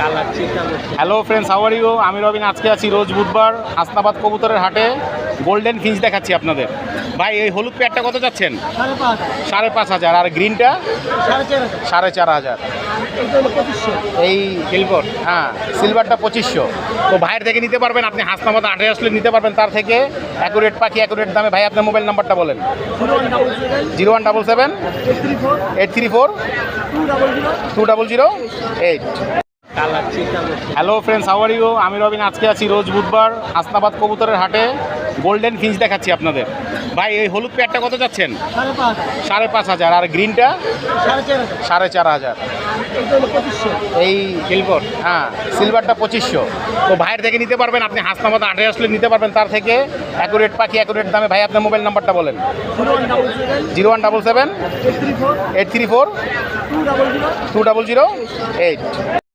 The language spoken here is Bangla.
Hello friends, how are you? আমি রবিন। আজকে আছি রোজ বুধবার হাসনাবাদ কবুতরের হাটে। গোল্ডেন ফিঞ্চ দেখাচ্ছি আপনাদের। ভাই, এই হলুদ পেয়ারটা কত যাচ্ছেন? 5,500। আর গ্রিনটা 4,500। এই সিলভার, হ্যাঁ সিলভারটা 2500। তো ভাইয়ের থেকে নিতে পারবেন, আপনি হাসনাবাদ হাটে আসলে নিতে পারবেন তার থেকে অ্যাকুরেট পাখি, অ্যাকুরেট দামে। ভাই, আপনার মোবাইল নাম্বারটা বলেন। 0177 834 20008। Hello friends, how are you? আমি রবিন। আজকে আছি রোজ বুধবার হাসনাবাদ কবুতরের হাটে। গোল্ডেন ফিঞ্চ দেখাচ্ছি আপনাদের। ভাই, এই হলুদ পেয়ারটা কত যাচ্ছেন? 5,500। আর গ্রিনটা 4,500। এই সিলভার, হ্যাঁ সিলভারটা 2500। তো ভাইয়ের থেকে নিতে পারবেন, আপনি হাসনাবাদ হাটে আসলে নিতে পারবেন তার থেকে অ্যাকুরেট পাখি, অ্যাকুরেট দামে। ভাই, আপনার মোবাইল নাম্বারটা বলেন। 0177 834 20008।